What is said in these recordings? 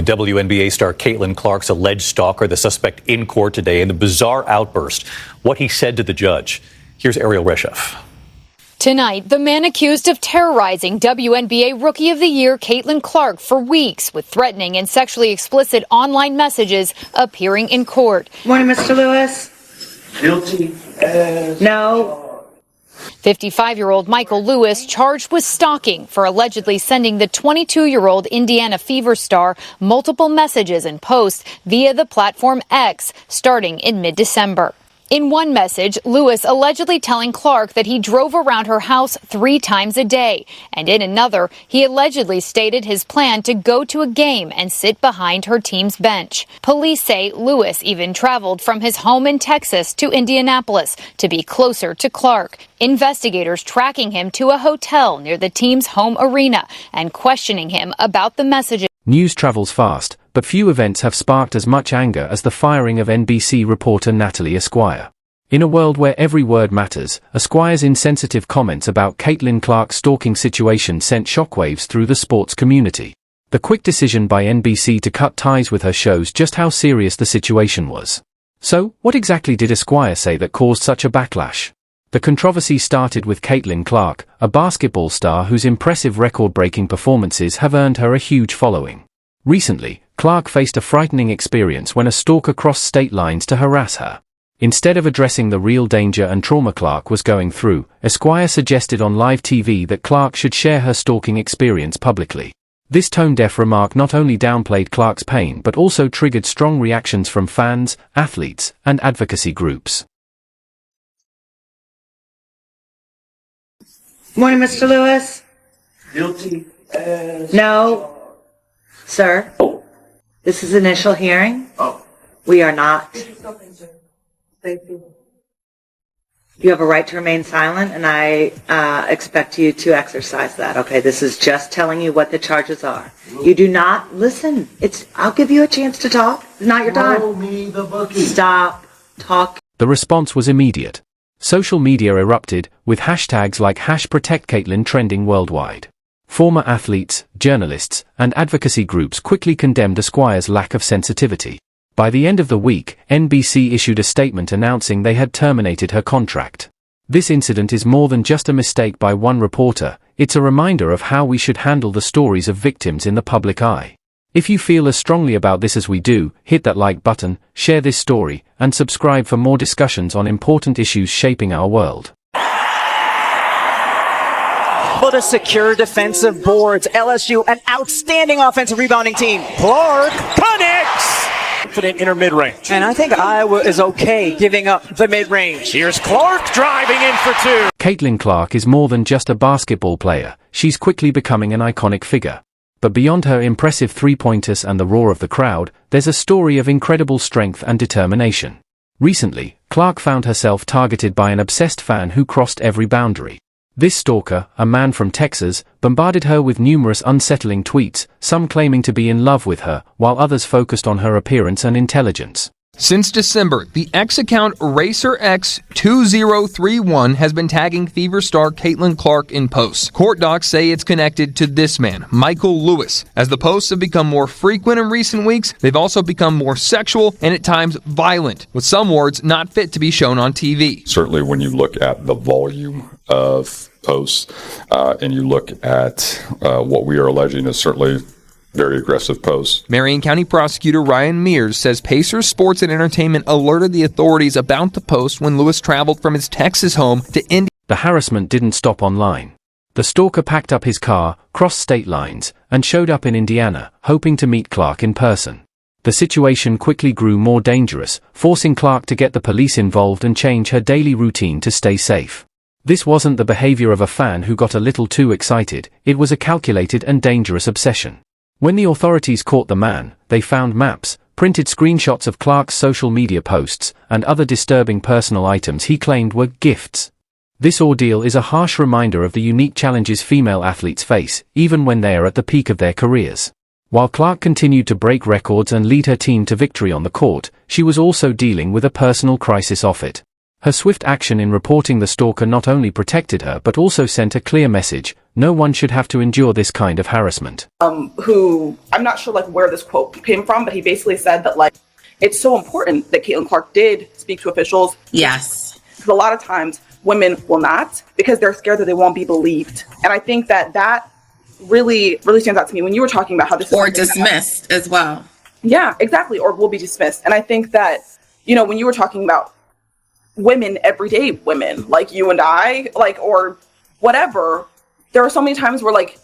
WNBA star Caitlin Clark's alleged stalker, the suspect in court today, in a bizarre outburst. What he said to the judge. Here's Ariel Reshef. Tonight, the man accused of terrorizing WNBA Rookie of the Year Caitlin Clark for weeks with threatening and sexually explicit online messages appearing in court. Morning, Mr. Lewis. Guilty as... No. 55-year-old Michael Lewis charged with stalking for allegedly sending the 22-year-old Indiana Fever star multiple messages and posts via the platform X starting in mid-December. In one message, Lewis allegedly telling Clark that he drove around her house 3 times a day. And in another, he allegedly stated his plan to go to a game and sit behind her team's bench. Police say Lewis even traveled from his home in Texas to Indianapolis to be closer to Clark. Investigators tracking him to a hotel near the team's home arena and questioning him about the messages. News travels fast, but few events have sparked as much anger as the firing of NBC reporter Natalie Esquire. In a world where every word matters, Esquire's insensitive comments about Caitlin Clark's stalking situation sent shockwaves through the sports community. The quick decision by NBC to cut ties with her shows just how serious the situation was. So, what exactly did Esquire say that caused such a backlash? The controversy started with Caitlin Clark, a basketball star whose impressive record-breaking performances have earned her a huge following. Recently, Clark faced a frightening experience when a stalker crossed state lines to harass her. Instead of addressing the real danger and trauma Clark was going through, Esquire suggested on live TV that Clark should share her stalking experience publicly. This tone-deaf remark not only downplayed Clark's pain but also triggered strong reactions from fans, athletes, and advocacy groups. Morning, Mr. Lewis. Guilty as... No. Sir, Oh. this is initial hearing. Oh. We are not. Thank you. You have a right to remain silent, and I expect you to exercise that. Okay, this is just telling you what the charges are. You do not listen. I'll give you a chance to talk. It's not your time. Throw me the bucket. Stop talking. The response was immediate. Social media erupted, with hashtags like #ProtectCaitlin trending worldwide. Former athletes, journalists, and advocacy groups quickly condemned Esquire's lack of sensitivity. By the end of the week, NBC issued a statement announcing they had terminated her contract. This incident is more than just a mistake by one reporter, it's a reminder of how we should handle the stories of victims in the public eye. If you feel as strongly about this as we do, hit that like button, share this story, and subscribe for more discussions on important issues shaping our world. Able to secure defensive boards. LSU, an outstanding offensive rebounding team. Clark connects! Confident inner mid-range. And I think Iowa is okay giving up the mid-range. Here's Clark driving in for 2. Caitlin Clark is more than just a basketball player, she's quickly becoming an iconic figure. But beyond her impressive three-pointers and the roar of the crowd, there's a story of incredible strength and determination. Recently, Clark found herself targeted by an obsessed fan who crossed every boundary. This stalker, a man from Texas, bombarded her with numerous unsettling tweets, some claiming to be in love with her, while others focused on her appearance and intelligence. Since December, the X account RacerX2031 has been tagging Fever star Caitlin Clark in posts. Court docs say it's connected to this man, Michael Lewis. As the posts have become more frequent in recent weeks, they've also become more sexual and at times violent, with some words not fit to be shown on TV. Certainly when you look at the volume of posts and you look at what we are alleging is certainly very aggressive posts. Marion County Prosecutor Ryan Mears says Pacers Sports and Entertainment alerted the authorities about the post when Lewis traveled from his Texas home to India. The harassment didn't stop online. The stalker packed up his car, crossed state lines, and showed up in Indiana, hoping to meet Clark in person. The situation quickly grew more dangerous, forcing Clark to get the police involved and change her daily routine to stay safe. This wasn't the behavior of a fan who got a little too excited, it was a calculated and dangerous obsession. When the authorities caught the man, they found maps, printed screenshots of Clark's social media posts, and other disturbing personal items he claimed were gifts. This ordeal is a harsh reminder of the unique challenges female athletes face, even when they are at the peak of their careers. While Clark continued to break records and lead her team to victory on the court, she was also dealing with a personal crisis off it. Her swift action in reporting the stalker not only protected her but also sent a clear message: no one should have to endure this kind of harassment. Who, I'm not sure like where this quote came from, but he basically said that like it's so important that Caitlin Clark did speak to officials. Yes. Because a lot of times women will not, because they're scared that they won't be believed. And I think that really stands out to me when you were talking about how this or dismissed as well. Yeah, exactly. Or will be dismissed. And I think that, you know, when you were talking about women, everyday women like you and I, like, or whatever, there are so many times where like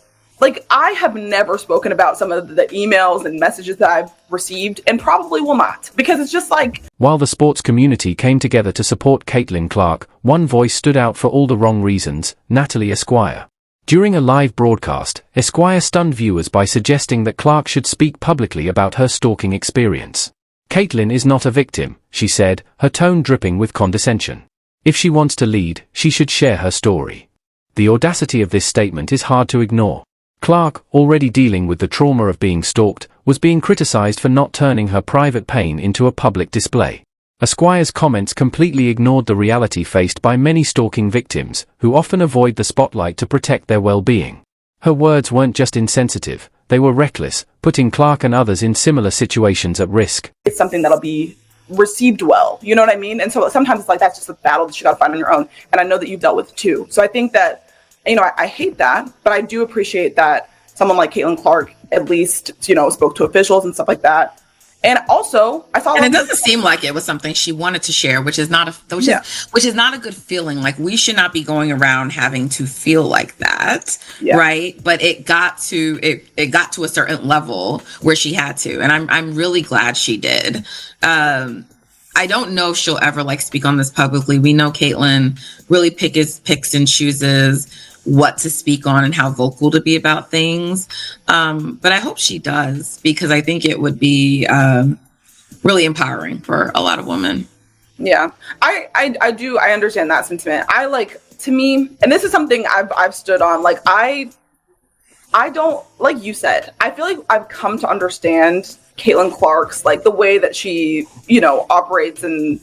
I have never spoken about some of the emails and messages that I've received, and probably will not, because it's just like... While the sports community came together to support Caitlin Clark, one voice stood out for all the wrong reasons: Natalie Esquire. During a live broadcast, Esquire stunned viewers by suggesting that Clark should speak publicly about her stalking experience. Caitlin is not a victim, she said, her tone dripping with condescension. If she wants to lead, she should share her story. The audacity of this statement is hard to ignore. Clark, already dealing with the trauma of being stalked, was being criticized for not turning her private pain into a public display. Esquire's comments completely ignored the reality faced by many stalking victims, who often avoid the spotlight to protect their well-being. Her words weren't just insensitive, they were reckless, putting Clark and others in similar situations at risk. It's something that'll be received well, you know what I mean? And so sometimes it's like, that's just a battle that you gotta find on your own. And I know that you've dealt with too. So I think that, you know, I hate that, but I do appreciate that someone like Caitlin Clark at least, you know, spoke to officials and stuff like that. And also, I saw, and it doesn't seem like it was something she wanted to share, which is not a good feeling. Like, we should not be going around having to feel like that, right? But it got to a certain level where she had to, and I'm really glad she did. I don't know if she'll ever like speak on this publicly. We know Caitlin really picks and chooses what to speak on and how vocal to be about things. But I hope she does, because I think it would be really empowering for a lot of women. Yeah, I do. I understand that sentiment. I like, to me, and this is something I've stood on. Like, I don't, like you said, I feel like I've come to understand Caitlin Clark's, like, the way that she, you know, operates and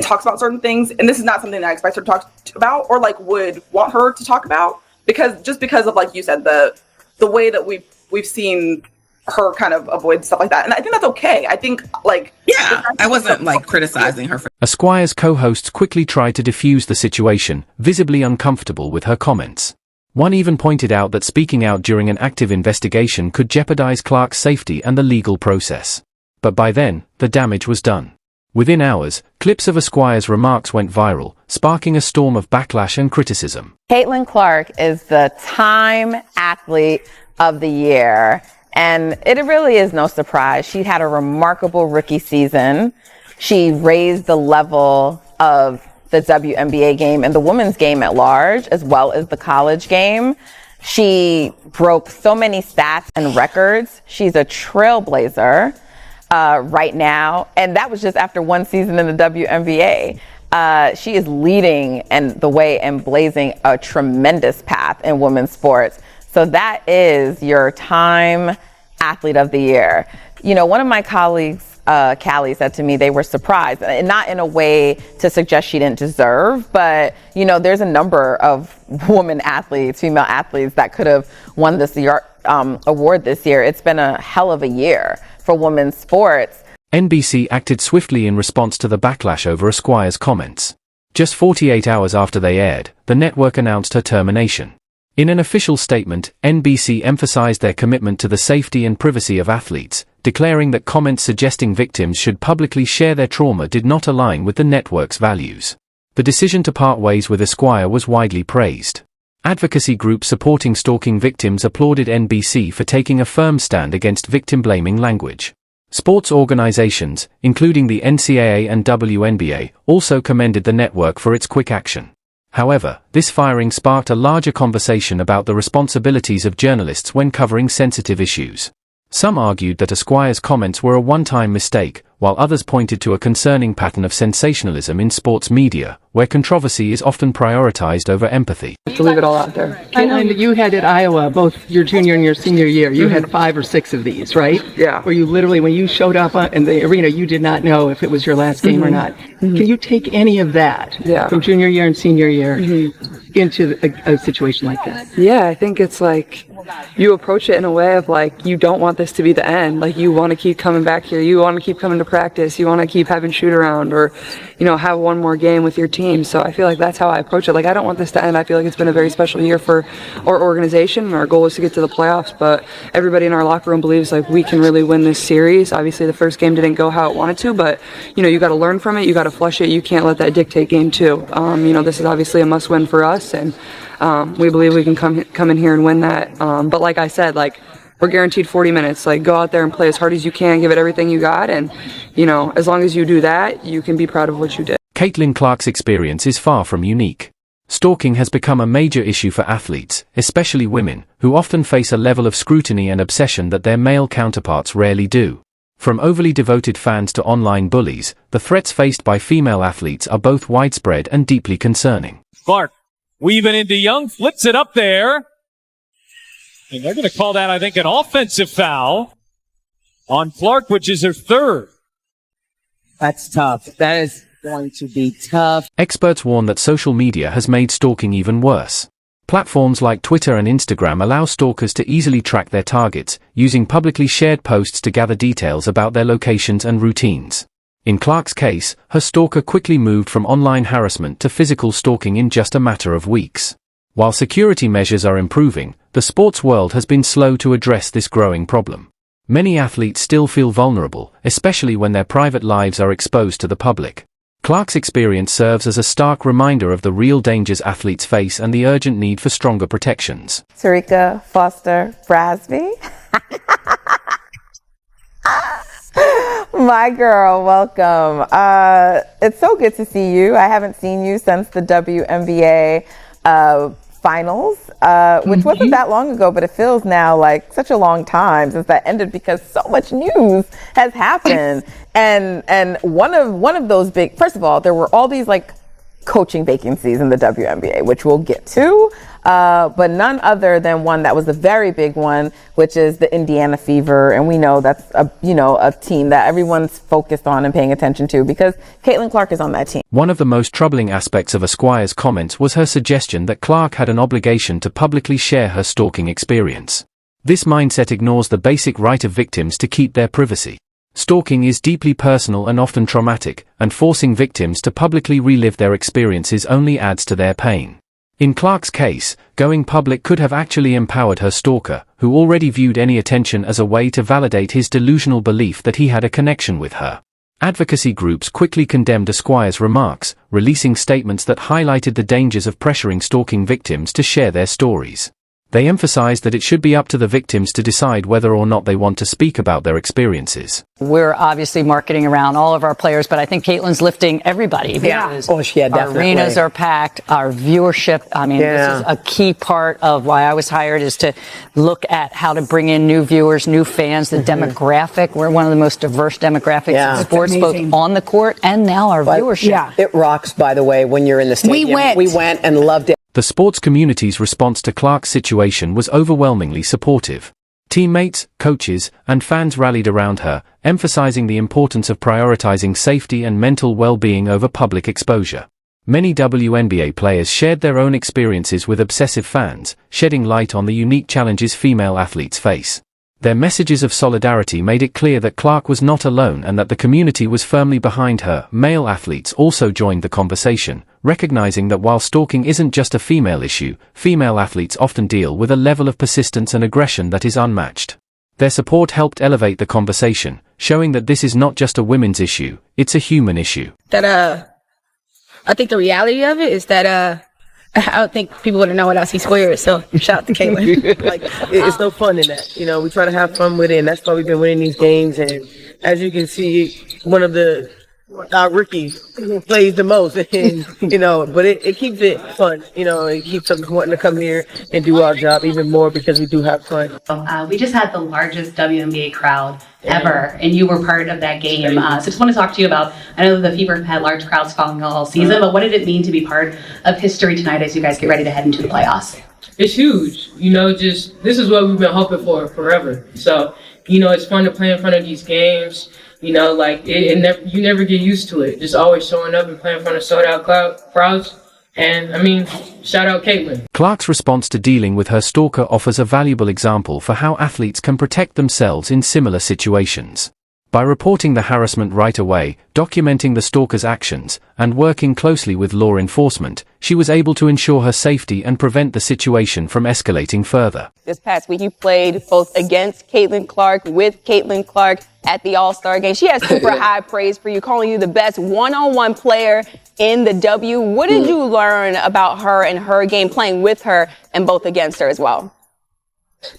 talks about certain things. And this is not something that I expect her to talk about, or like would want her to talk about, because of, like you said, the way that we've seen her kind of avoid stuff like that. And I think that's okay. I think, like... Yeah, I wasn't, like, criticizing her for... Esquire's co-hosts quickly tried to defuse the situation, visibly uncomfortable with her comments. One even pointed out that speaking out during an active investigation could jeopardize Clark's safety and the legal process. But by then, the damage was done. Within hours, clips of Esquire's remarks went viral, sparking a storm of backlash and criticism. Caitlin Clark is the Time Athlete of the Year, and it really is no surprise. She had a remarkable rookie season. She raised the level of the WNBA game and the women's game at large, as well as the college game. She broke so many stats and records. She's a trailblazer right now, and that was just after one season in the WNBA. She is leading the way and blazing a tremendous path in women's sports. So that is your Time Athlete of the Year. You know, one of my colleagues, Callie, said to me they were surprised, and not in a way to suggest she didn't deserve, but, you know, there's a number of women athletes, female athletes, that could have won this award this year. It's been a hell of a year for women's sports. NBC acted swiftly in response to the backlash over Esquire's comments. Just 48 hours after they aired, the network announced her termination. In an official statement, NBC emphasized their commitment to the safety and privacy of athletes, declaring that comments suggesting victims should publicly share their trauma did not align with the network's values. The decision to part ways with Esquire was widely praised. Advocacy groups supporting stalking victims applauded NBC for taking a firm stand against victim-blaming language. Sports organizations, including the NCAA and WNBA, also commended the network for its quick action. However, this firing sparked a larger conversation about the responsibilities of journalists when covering sensitive issues. Some argued that Esquire's comments were a one-time mistake, while while others pointed to a concerning pattern of sensationalism in sports media, where controversy is often prioritized over empathy. To leave it all out there. I know that you had at Iowa, both your junior and your senior year, you had 5 or 6 of these, right? Yeah. Where you literally, when you showed up in the arena, you did not know if it was your last game or not. Can you take any of that from junior year and senior year into a situation like that? Yeah, I think it's like you approach it in a way of like, you don't want this to be the end. Like, you want to keep coming back here. You want to keep coming to practice. You want to keep having shoot around or, have one more game with your team. So I feel like that's how I approach it. Like, I don't want this to end. I feel like it's been a very special year for our organization, and our goal is to get to the playoffs. But everybody in our locker room believes like we can really win this series. Obviously, the first game didn't go how it wanted to, but you got to learn from it. You got to flush it. You can't let that dictate game 2. This is obviously a must-win for us, and we believe we can come in here and win that. But like I said, like, we're guaranteed 40 minutes. Like, go out there and play as hard as you can, give it everything you got, and as long as you do that, you can be proud of what you did. Caitlin Clark's experience is far from unique. Stalking has become a major issue for athletes, especially women, who often face a level of scrutiny and obsession that their male counterparts rarely do. From overly devoted fans to online bullies, the threats faced by female athletes are both widespread and deeply concerning. Clark weaving into Young, flips it up there. And they're going to call that, I think, an offensive foul on Clark, which is her 3rd. That's tough. That is going to be tough. Experts warn that social media has made stalking even worse. Platforms like Twitter and Instagram allow stalkers to easily track their targets, using publicly shared posts to gather details about their locations and routines. In Clark's case, her stalker quickly moved from online harassment to physical stalking in just a matter of weeks. While security measures are improving, the sports world has been slow to address this growing problem. Many athletes still feel vulnerable, especially when their private lives are exposed to the public. Clark's experience serves as a stark reminder of the real dangers athletes face and the urgent need for stronger protections. Tarika Foster Brasby. My girl, welcome. It's so good to see you. I haven't seen you since the WNBA finals, which wasn't that long ago, but it feels now like such a long time since that ended because so much news has happened. And one of those big, first of all, there were all these like coaching vacancies in the WNBA, which we'll get to, but none other than one that was a very big one, which is the Indiana Fever. And we know that's a team that everyone's focused on and paying attention to because Caitlin Clark is on that team. One of the most troubling aspects of Esquire's comments was her suggestion that Clark had an obligation to publicly share her stalking experience. This mindset ignores the basic right of victims to keep their privacy. Stalking is deeply personal and often traumatic, and forcing victims to publicly relive their experiences only adds to their pain. In Clark's case, going public could have actually empowered her stalker, who already viewed any attention as a way to validate his delusional belief that he had a connection with her. Advocacy groups quickly condemned Esquire's remarks, releasing statements that highlighted the dangers of pressuring stalking victims to share their stories. They emphasized that it should be up to the victims to decide whether or not they want to speak about their experiences. We're obviously marketing around all of our players, but I think Caitlin's lifting everybody. Because definitely. Our arenas are packed, our viewership. I mean, this is a key part of why I was hired, is to look at how to bring in new viewers, new fans, the demographic. We're one of the most diverse demographics in sports, both on the court and now our viewership. Yeah. It rocks, by the way, when you're in the stadium. We went and loved it. The sports community's response to Clark's situation was overwhelmingly supportive. Teammates, coaches, and fans rallied around her, emphasizing the importance of prioritizing safety and mental well-being over public exposure. Many WNBA players shared their own experiences with obsessive fans, shedding light on the unique challenges female athletes face. Their messages of solidarity made it clear that Clark was not alone and that the community was firmly behind her. Male athletes also joined the conversation, recognizing that while stalking isn't just a female issue, female athletes often deal with a level of persistence and aggression that is unmatched. Their support helped elevate the conversation, showing that this is not just a women's issue, it's a human issue. I think the reality of it is that I don't think people would know what I see squared, so shout out to Caitlin. It's no fun in that. We try to have fun with it, and that's why we've been winning these games. And as you can see, one of the our rookie plays the most, and but it keeps it fun. It keeps us wanting to come here and do our job even more because we do have fun. We just had the largest WNBA crowd ever, and you were part of that game. So just want to talk to you about, I know that the Fever have had large crowds following all season, but what did it mean to be part of history tonight as you guys get ready to head into the playoffs? It's huge. Just this is what we've been hoping for forever. So, it's fun to play in front of these games. You never get used to it. Just always showing up and playing in front of sold out crowds. And shout out Caitlin. Clark's response to dealing with her stalker offers a valuable example for how athletes can protect themselves in similar situations. By reporting the harassment right away, documenting the stalker's actions, and working closely with law enforcement, she was able to ensure her safety and prevent the situation from escalating further. This past week, you played both against Caitlin Clark, with Caitlin Clark at the All-Star game. She has super high praise for you, calling you the best one-on-one player in the W. What did you learn about her and her game, playing with her and both against her as well?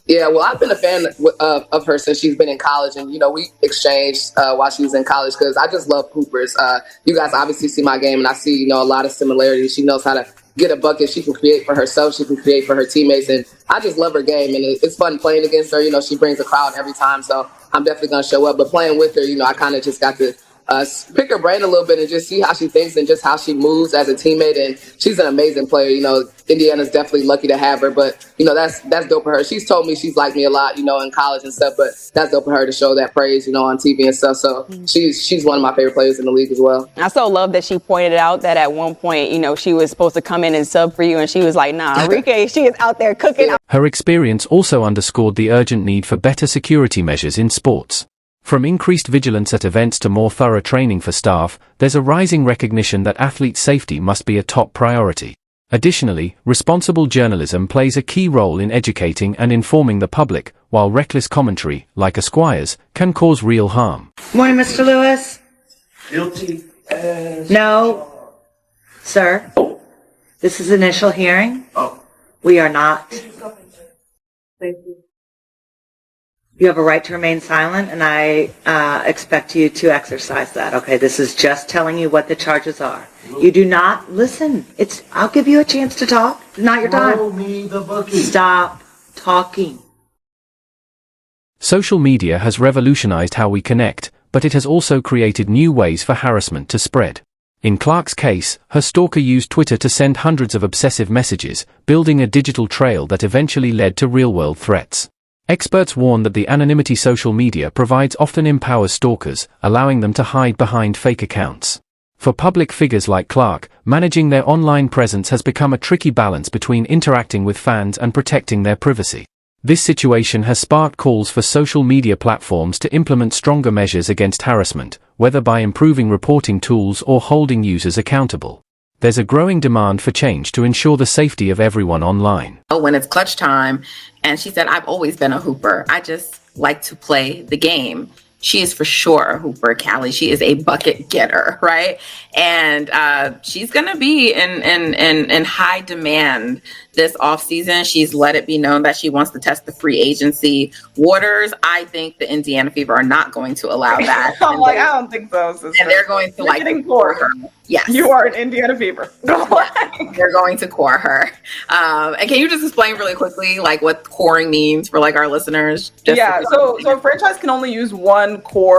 Yeah, well, I've been a fan of her since she's been in college, and we exchanged while she was in college because I just love hoopers. You guys obviously see my game, and I see a lot of similarities. She knows how to get a bucket. She can create for herself. She can create for her teammates, and I just love her game. And it's fun playing against her. She brings a crowd every time, so I'm definitely gonna show up. But playing with her, I kind of just got to pick her brain a little bit and just see how she thinks and just how she moves as a teammate. And she's an amazing player. Indiana's definitely lucky to have her, but that's dope for her. She's told me she's liked me a lot, in college and stuff, but that's dope for her to show that praise, on TV and stuff. So she's one of my favorite players in the league as well. I so love that she pointed out that at one point, she was supposed to come in and sub for you, and she was like, nah, Enrique, she is out there cooking. Her experience also underscored the urgent need for better security measures in sports. From increased vigilance at events to more thorough training for staff, there's a rising recognition that athlete safety must be a top priority. Additionally, responsible journalism plays a key role in educating and informing the public, while reckless commentary, like Esquire's, can cause real harm. Morning, Mr. Lewis. Guilty as... No, sir. This is initial hearing. We are not. Thank you. You have a right to remain silent, and I expect you to exercise that. Okay, this is just telling you what the charges are. You do not listen. I'll give you a chance to talk. It's not your time. Throw me the bucket. Stop talking. Social media has revolutionized how we connect, but it has also created new ways for harassment to spread. In Clark's case, her stalker used Twitter to send hundreds of obsessive messages, building a digital trail that eventually led to real-world threats. Experts warn that the anonymity social media provides often empowers stalkers, allowing them to hide behind fake accounts. For public figures like Clark, managing their online presence has become a tricky balance between interacting with fans and protecting their privacy. This situation has sparked calls for social media platforms to implement stronger measures against harassment, whether by improving reporting tools or holding users accountable. There's a growing demand for change to ensure the safety of everyone online. When it's clutch time, and she said, I've always been a hooper. I just like to play the game. She is for sure a hooper, Callie. She is a bucket getter, right? And she's going to be in high demand this offseason. She's let it be known that she wants to test the free agency waters. I think the Indiana Fever are not going to allow that. I'm like, I don't think so, sister. And they're going to core her. Yes. You are an Indiana Fever. They're going to core her. And can you just explain really quickly, what coring means for our listeners? So a franchise can only use one core